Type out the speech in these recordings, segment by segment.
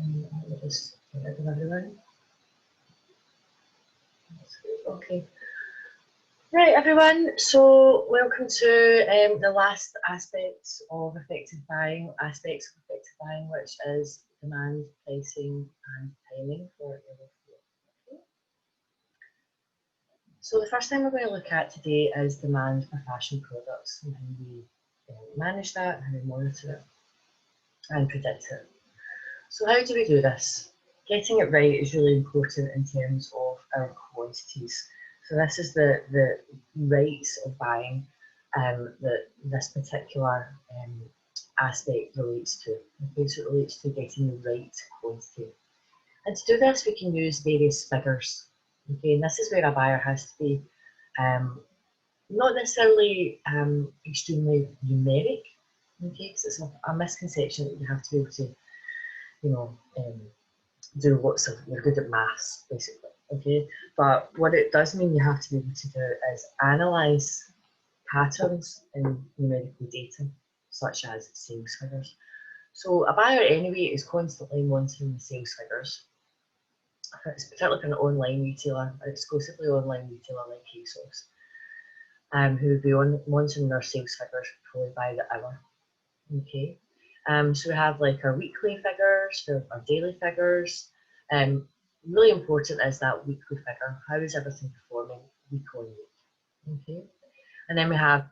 Let me just get rid of everyone. Okay. Right, everyone. So welcome to the last aspects of effective buying, which is demand, pricing, and timing for LO4. Okay. So the first thing we're going to look at today is demand for fashion products and how we manage that, how we monitor it, and predict it. So how do we do this? Getting it right is really important in terms of our quantities. So this is the rates of buying that this particular aspect relates to. Okay, so it relates to getting the right quantity. And to do this, we can use various figures. Okay, and this is where a buyer has to be not necessarily extremely numeric. Okay, because it's a misconception that you have to be able to, you know, do lots of, you're good at maths, basically, okay? But what it does mean you have to be able to do is analyse patterns in numerical data, such as sales figures. So a buyer anyway is constantly monitoring the sales figures. It's particularly for an online retailer, an exclusively online retailer like ASOS, who would be monitoring their sales figures probably by the hour, okay? So we have like our weekly figures, our daily figures. Really important is that weekly figure. How is everything performing week on week? Okay. And then we have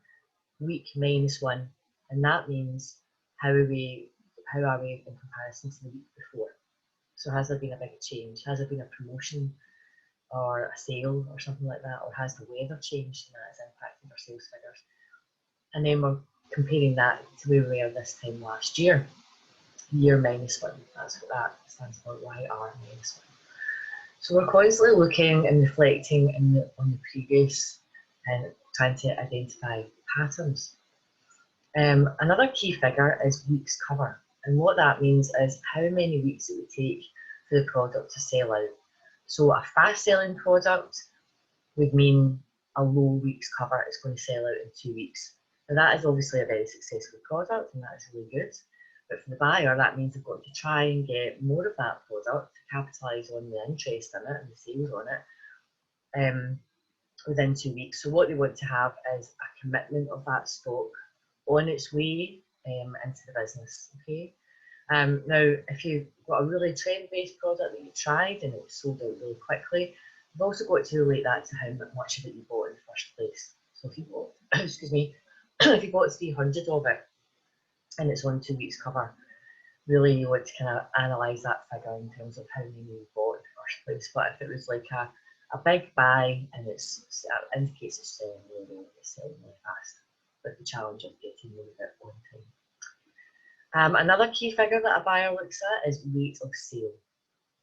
week -1, and that means how are we in comparison to the week before? So has there been a big change? Has there been a promotion or a sale or something like that? Or has the weather changed and that has impacted our sales figures? And then we're comparing that to where we were this time last year. Year -1, that's what that stands for, YR -1. So we're constantly looking and reflecting on the previous and trying to identify patterns. Another key figure is weeks cover, and what that means is how many weeks it would take for the product to sell out. So a fast selling product would mean a low weeks cover is going to sell out in 2 weeks. Now that is obviously a very successful product and that is really good. But for the buyer, that means they've got to try and get more of that product to capitalise on the interest in it and the sales on it within 2 weeks. So what they want to have is a commitment of that stock on its way into the business. Okay. Now, if you've got a really trend-based product that you tried and it sold out really quickly, you've also got to relate that to how much of it you bought in the first place. So if you bought, excuse me, if you bought 300 of it and it's on 2 weeks cover, really you want to kind of analyse that figure in terms of how many you bought in the first place. But if it was like a big buy and it indicates it's selling really fast, with the challenge of getting rid of it on time. Another key figure that a buyer looks at is rate of sale,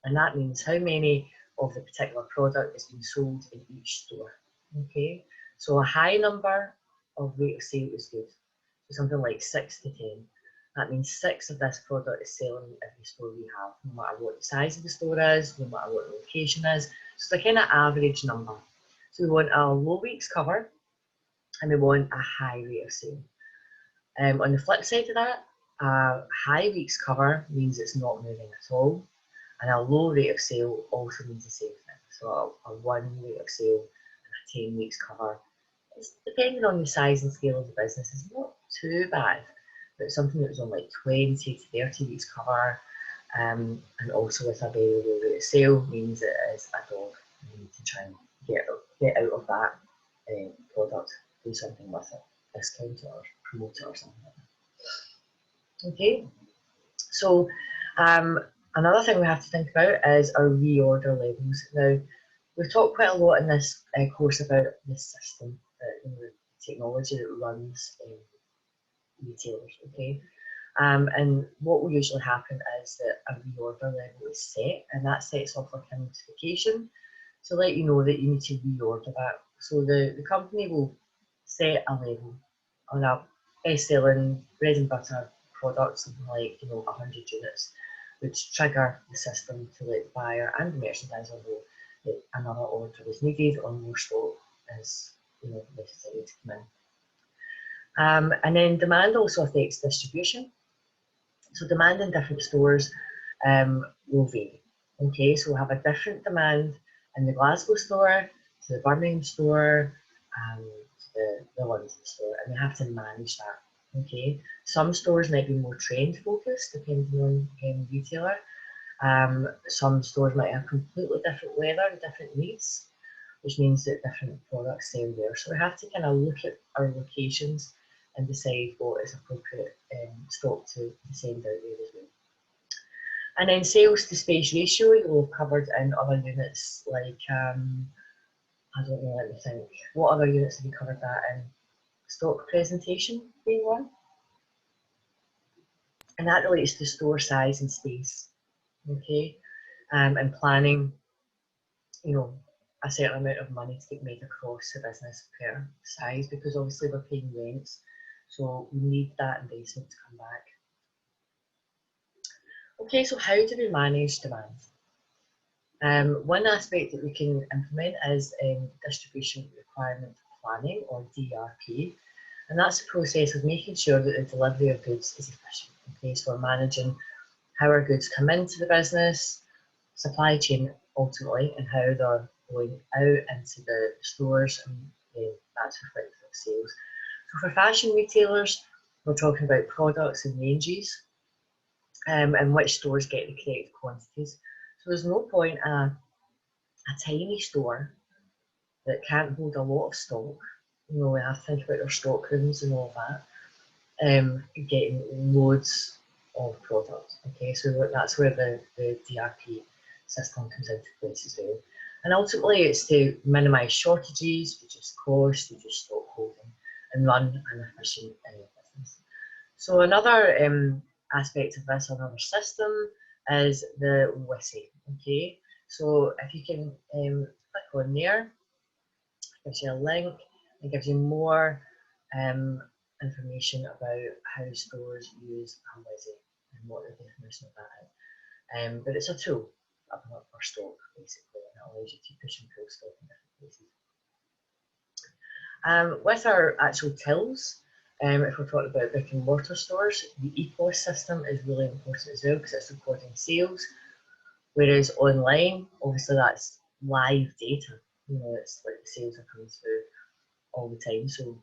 and that means how many of the particular product is being sold in each store. Okay, so a high number of rate of sale is good. So something like 6 to 10. That means 6 of this product is selling in every store we have, no matter what the size of the store is, no matter what the location is. So it's a kind of average number. So we want a low weeks cover and we want a high rate of sale. On the flip side of that, a high weeks cover means it's not moving at all, and a low rate of sale also means the same thing. So a 1 rate of sale and a 10 weeks cover, it's, depending on the size and scale of the business, is not too bad. But something that was on like 20 to 30 weeks cover, and also with a very low rate of sale means it is a dog. You need to try and get out of that product, do something with it, discount it or promote it or something like that. Okay, so another thing we have to think about is our reorder levels. Now, we've talked quite a lot in this course about the system, the technology that runs retailers, okay? And what will usually happen is that a reorder level is set, and that sets off like a notification to let you know that you need to reorder that. So the company will set a level on a best-selling bread and butter product, something like 100 units, which trigger the system to let the buyer and the merchandiser know that another order is needed or more stock is necessary to come in. And then demand also affects distribution. So demand in different stores will vary. Okay, so we'll have a different demand in the Glasgow store to the Birmingham store, to the London store, and we have to manage that. Okay, some stores might be more trend focused depending on retailer. Some stores might have completely different weather and different needs, which means that different products sell there. So we have to kind of look at our locations and decide what is appropriate stock to send out there as well. And then sales to space ratio, you'll have covered in other units like, I don't know, let me think. What other units have you covered that in? Stock presentation being one. And that relates to store size and space, okay? And planning, you know, a certain amount of money to get made across the business per size, because obviously we're paying rents, so we need that investment to come back. Okay, so how do we manage demand? One aspect that we can implement is distribution requirement planning, or DRP, and that's the process of making sure that the delivery of goods is efficient. Okay, so we're managing how our goods come into the business, supply chain ultimately, and how they're going out into the stores, and that's reflective of sales. So for fashion retailers, we're talking about products and ranges, and which stores get the correct quantities. So there's no point a tiny store that can't hold a lot of stock. You know, we have to think about our stock rooms and all that, getting loads of products. Okay, so that's where the DRP system comes into place as well. And ultimately it's to minimise shortages, reduce cost, reduce stock holding, and run an efficient business. So another aspect of this, another system, is the WISI. Okay, so if you can click on there, it gives you a link, it gives you more information about how stores use a WISI and what the definition of that is. But it's a tool for stock, basically, and it allows you to push and pull stock in different places. With our actual tills, if we're talking about brick and mortar stores, the EPOS system is really important as well, because it's recording sales, whereas online, obviously that's live data. You know, it's like the sales are coming through all the time, so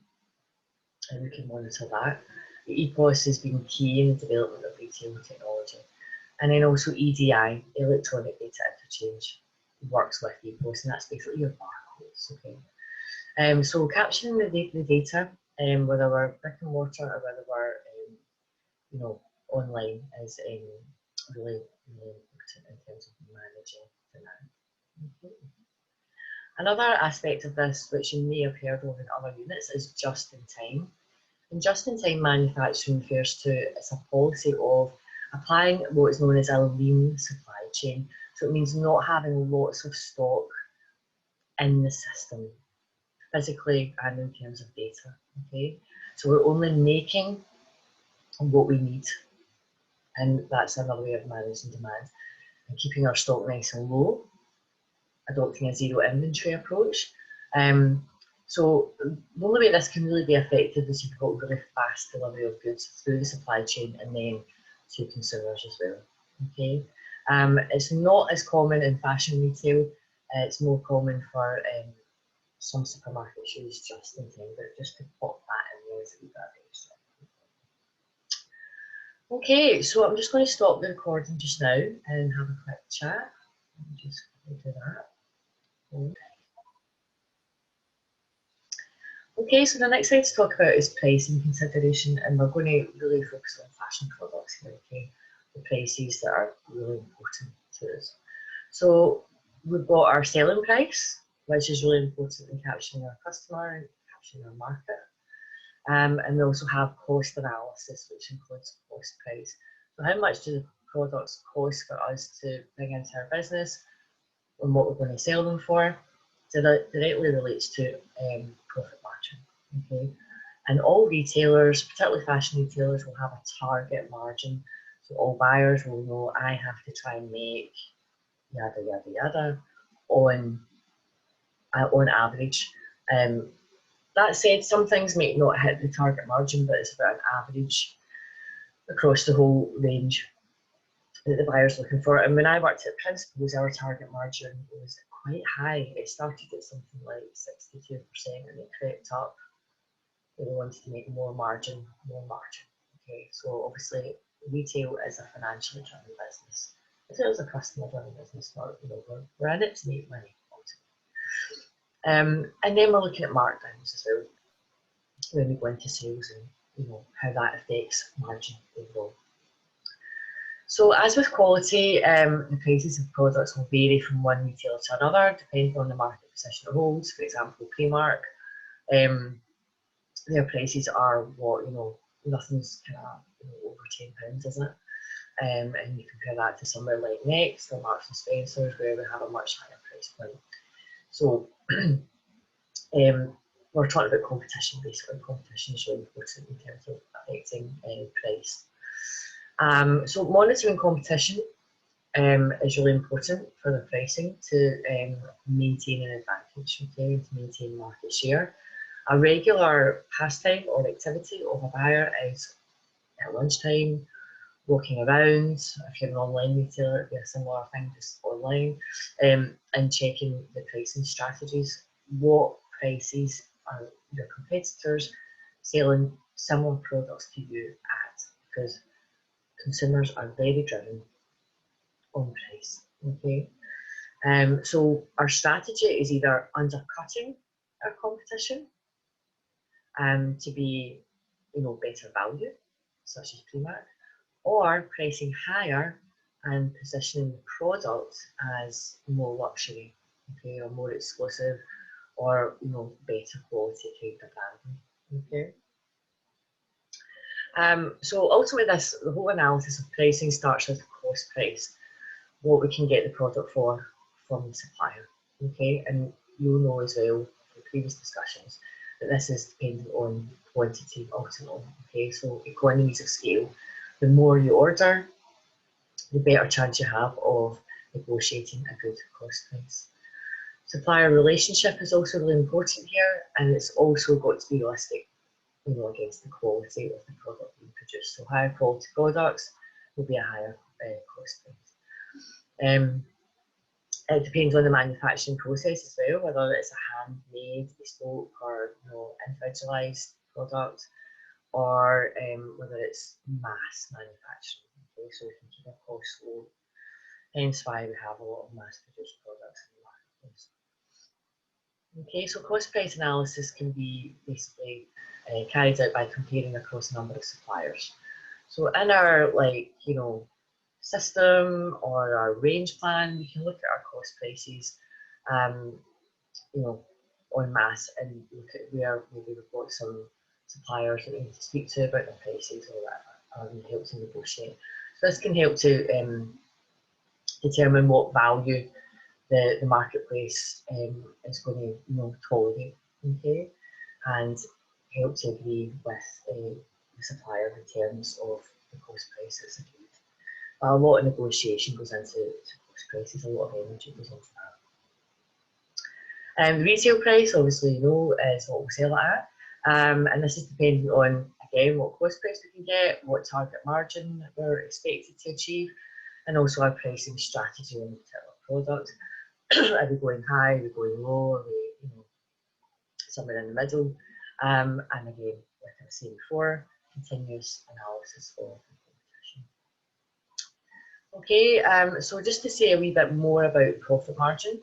we can monitor that. The EPOS has been key in the development of retail technology. And then also EDI, electronic data interchange, works with EPOS, and that's basically your barcodes. Okay. So capturing the data, whether we're brick and mortar or whether we're, you know, online, is really, really important in terms of managing demand. Okay. Another aspect of this, which you may have heard of in other units, is just in time. And just in time manufacturing refers to, it's a policy of applying what is known as a lean supply chain. So it means not having lots of stock in the system, physically and in terms of data. Okay, so we're only making what we need, and that's another way of managing demand and keeping our stock nice and low, adopting a zero inventory approach. So the only way this can really be effective is you've got really fast delivery of goods through the supply chain and then to consumers as well. Okay, it's not as common in fashion retail. It's more common for some supermarkets use just in time, but just to pop that in there as a wee bit extra. Okay, so I'm just going to stop the recording just now and have a quick chat. Just do that. Okay, so the next thing to talk about is pricing consideration, and we're going to really focus on fashion products here, okay? The prices that are really important to us. So we've got our selling price, which is really important in capturing our customer and capturing our market. And we also have cost analysis, which includes cost price. So how much do the products cost for us to bring into our business, and what we're going to sell them for? So that directly relates to profit margin. Okay, and all retailers, particularly fashion retailers, will have a target margin. So all buyers will know, I have to try and make yada yada yada on average. That said, some things might not hit the target margin, but it's about an average across the whole range. that the buyer's looking for. And when I worked at Principals, our target margin was quite high. It started at something like 62% and it crept up. We wanted to make more margin. Okay, so obviously retail is a financially driven business. As well as a customer driven business, we're in it to make money. And then we're looking at markdowns as well when we go into sales and how that affects margin overall. So as with quality, the prices of products will vary from one retailer to another, depending on the market position it holds. For example, Primark, their prices are what, nothing's kind of over £10, isn't it? And you compare that to somewhere like Next or Marks and Spencer's, where we have a much higher price point. So we're talking about competition, basically. Competition is really important in terms of affecting price. So monitoring competition is really important for the pricing to maintain an advantage, okay, to maintain market share. A regular pastime or activity of a buyer is at lunchtime, walking around. If you're an online retailer, it'd be a similar thing, just online, and checking the pricing strategies. What prices are your competitors selling similar products to you at? Because consumers are very driven on price. Okay, so our strategy is either undercutting our competition to be, better value, such as Primark, or pricing higher and positioning the product as more luxury, okay, or more exclusive, or better quality type of branding. Okay. So ultimately, the whole analysis of pricing starts with cost price, what we can get the product for from the supplier. Okay, and you'll know as well from previous discussions that this is dependent on quantity ultimately. Okay, so economies of scale. The more you order, the better chance you have of negotiating a good cost price. Supplier relationship is also really important here, and it's also got to be realistic, against the quality of the product being produced. So higher quality products will be a higher cost price. It depends on the manufacturing process as well, whether it's a handmade, bespoke, or individualised product, or whether it's mass manufacturing. Okay, so we can keep our costs low. Hence why we have a lot of mass-produced products in the marketplace. Okay, so cost price analysis can be basically carried out by comparing across a number of suppliers. So in our system or our range plan, we can look at our cost prices, en masse, and look at where maybe we've got some suppliers that we need to speak to about their prices or whatever, and help to negotiate. So this can help to determine what value the marketplace is going to tolerate, okay, and help to agree with the supplier in terms of the cost price that's agreed. A lot of negotiation goes into cost prices, a lot of energy goes into that. The retail price, obviously, is what we'll sell it at, and this is dependent on, again, what cost price we can get, what target margin we're expected to achieve, and also our pricing strategy on the particular product. Are we going high? Are we going low? Are we, somewhere in the middle? And again, like I was saying before, continuous analysis of the competition. Okay, so just to say a wee bit more about profit margin.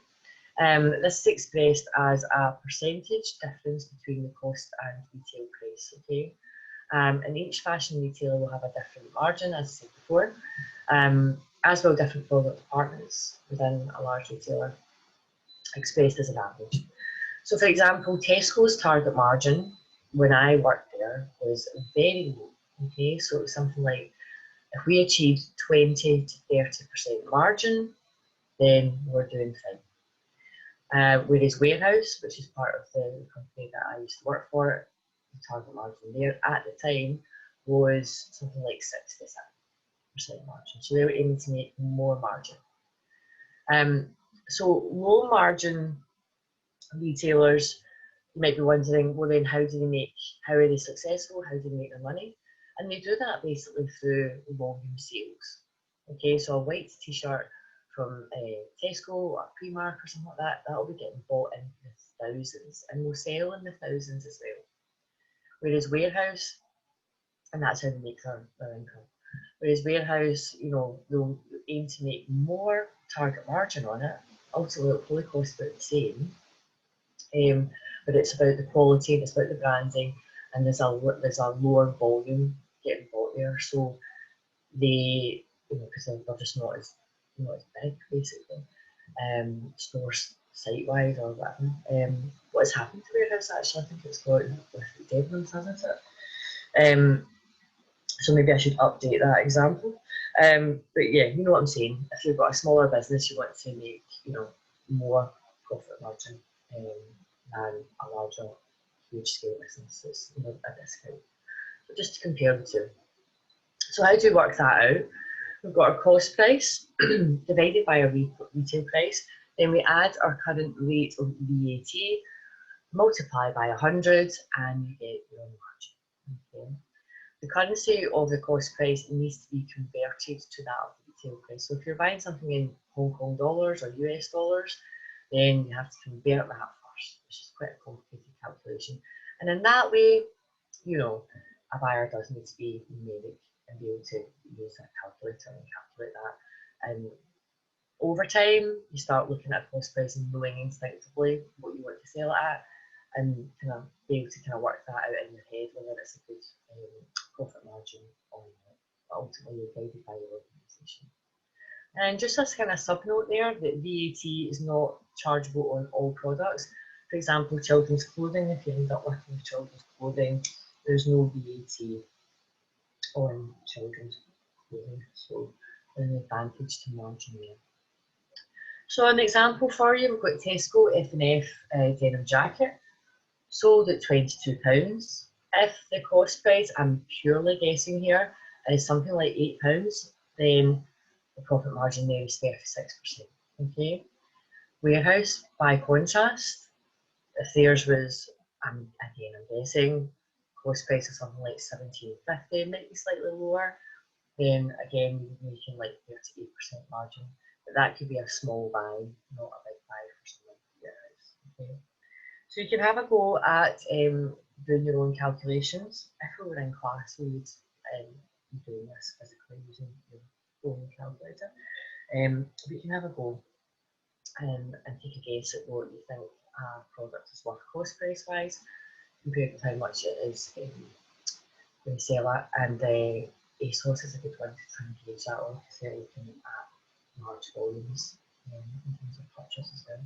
This is expressed as a percentage difference between the cost and retail price. Okay, and each fashion retailer will have a different margin, as I said before, as well different product departments within a large retailer, expressed as an average. So, for example, Tesco's target margin when I worked there was very low. Okay, so it was something like, if we achieved 20 to 30% margin, then we're doing fine. Whereas Warehouse, which is part of the company that I used to work for, the target margin there at the time was something like 67% margin. So they were aiming to make more margin. So low margin retailers, you might be wondering, well then how are they successful? How do they make their money? And they do that basically through volume sales. Okay, so a white t-shirt from Tesco or Primark or something like that, that'll be getting bought in the thousands and will sell in the thousands as well. Whereas warehouse, and that's how they make their income. Whereas warehouse, you know, they'll aim to make more target margin on it. Ultimately, it'll probably cost about the same, but it's about the quality, it's about the branding, and there's a lower volume getting bought there. So they, you know, because they're just not as big basically, stores site wide or whatever. What has happened to warehouse actually? I think it's got with Debenhams, hasn't it? So maybe I should update that example. But yeah, you know what I'm saying. If you've got a smaller business, you want to make, you know, more profit margin than a larger, huge scale business. It's, you know, a discount. So just to compare the two. So how do we work that out? We've got our cost price divided by our retail price. Then we add our current rate of VAT, multiply by 100, and you get your margin. Okay. The currency of the cost price needs to be converted to that of the retail price. So if you're buying something in Hong Kong dollars or US dollars, then you have to convert that first, which is quite a complicated calculation. And in that way, you know, a buyer does need to be numeric and be able to use a calculator and calculate that. And over time, you start looking at cost price and knowing instinctively what you want to sell it at, and kind of be able to kind of work that out in your head, whether it's a good profit margin or not. But ultimately, you're guided by your organisation. And just as kind of sub note there, that VAT is not chargeable on all products. For example, children's clothing, if you end up working with children's clothing, there's no VAT on children's clothing. So there's an advantage to margin there. So an example for you, we've got Tesco F&F denim jacket, sold at £22. If the cost price, I'm purely guessing here, is something like £8, then the profit margin there is 36%. Okay. Warehouse, by contrast, if theirs was, I'm guessing, cost price of something like £17.50, might be slightly lower, then again you're making like 38% margin. But that could be a small buy, not a big buy for someone at your house. Okay. So you can have a go at doing your own calculations. If we were in class, we would be doing this physically using your own calculator. But you can have a go and take a guess at what you think a product is worth cost price wise compared with how much it is when you sell it. And ASOS is a good one to try and gauge that on because they're looking at large volumes in terms of purchase as well.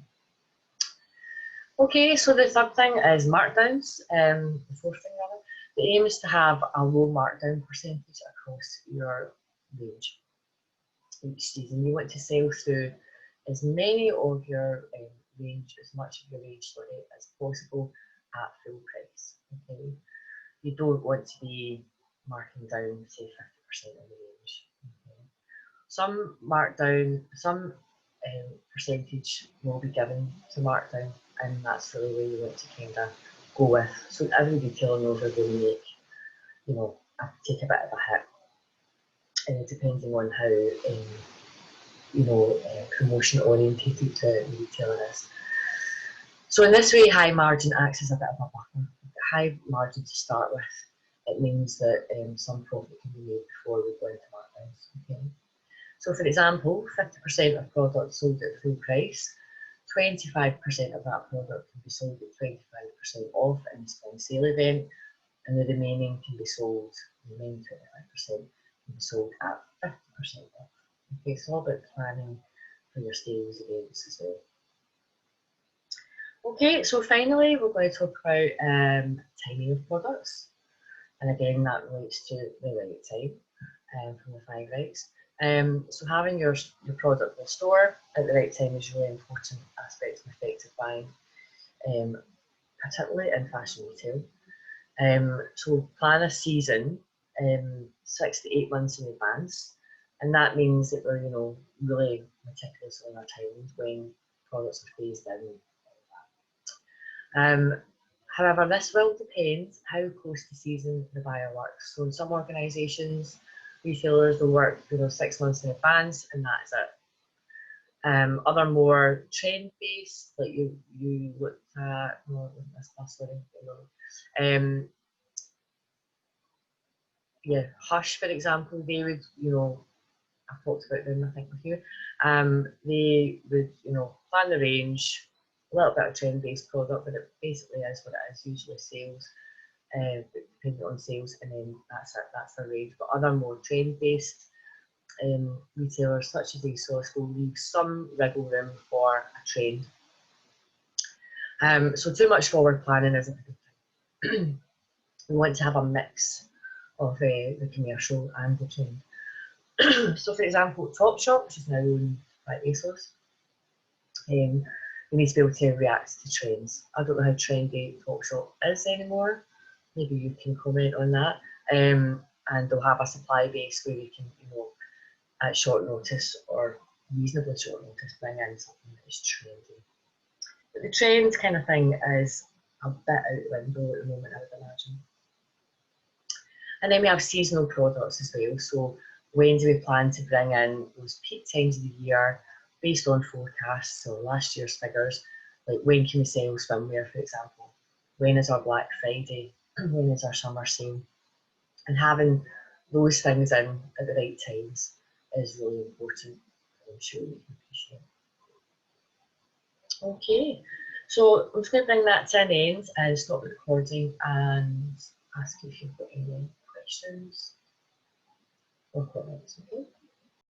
Okay, so the third thing is markdowns. The fourth thing rather, the aim is to have a low markdown percentage across your range each season. You want to sell through as many of your range, as much of your range, sorry, as possible at full price. Okay, you don't want to be marking down, say, 50% of the range. Okay. Some markdown, some percentage will be given to markdown, and that's really where you want to kind of go with. So every retailer knows they're going to make, you know, take a bit of a hit, depending on how, you know, promotion orientated the retailer is. So in this way, high margin acts as a bit of a buffer. High margin to start with, it means that some profit can be made before we go into markdowns. Okay. So for example, 50% of products sold at full price, 25% of that product can be sold at 25% off in the spring sale event, and the remaining can be sold, the remaining 25% can be sold at 50% off. Okay, so all about planning for your sales events as well. Okay, so finally we're going to talk about timing of products, and again that relates to the right time from the 5 rights. So having your product in the store at the right time is a really important aspect of effective buying, particularly in fashion retail. So plan a season 6 to 8 months in advance, and that means that we're, you know, really meticulous on our timings when products are phased in. However, this will depend how close to season the buyer works. So in some organisations, retailers will work 6 months in advance, and that is it. Other more trend-based, like you looked at, yeah, Hush, for example, they would, I've talked about them, I think, with you. They would, plan the range, a little bit of trend-based product, but it basically is what it is, usually sales, depending on sales, and then that's it, that's the range. But other more trend-based retailers, such as ASOS, will leave some wriggle room for a trend. So too much forward planning isn't a good thing. We want to have a mix of the commercial and the trend. So for example, Topshop, which is now owned by ASOS, they need to be able to react to trends. I don't know how trendy Topshop is anymore. Maybe you can comment on that. And they'll have a supply base where you can, at short notice or reasonably short notice, bring in something that is trendy. But the trend kind of thing is a bit out the window at the moment, I would imagine. And then we have seasonal products as well. So when do we plan to bring in those peak times of the year based on forecasts, so last year's figures, like when can we sell swimwear, for example? When is our Black Friday? When is our summer sale? And having those things in at the right times is really important. I'm sure you can appreciate. Okay, so I'm just going to bring that to an end and stop the recording and ask if you've got any questions or comments. Okay.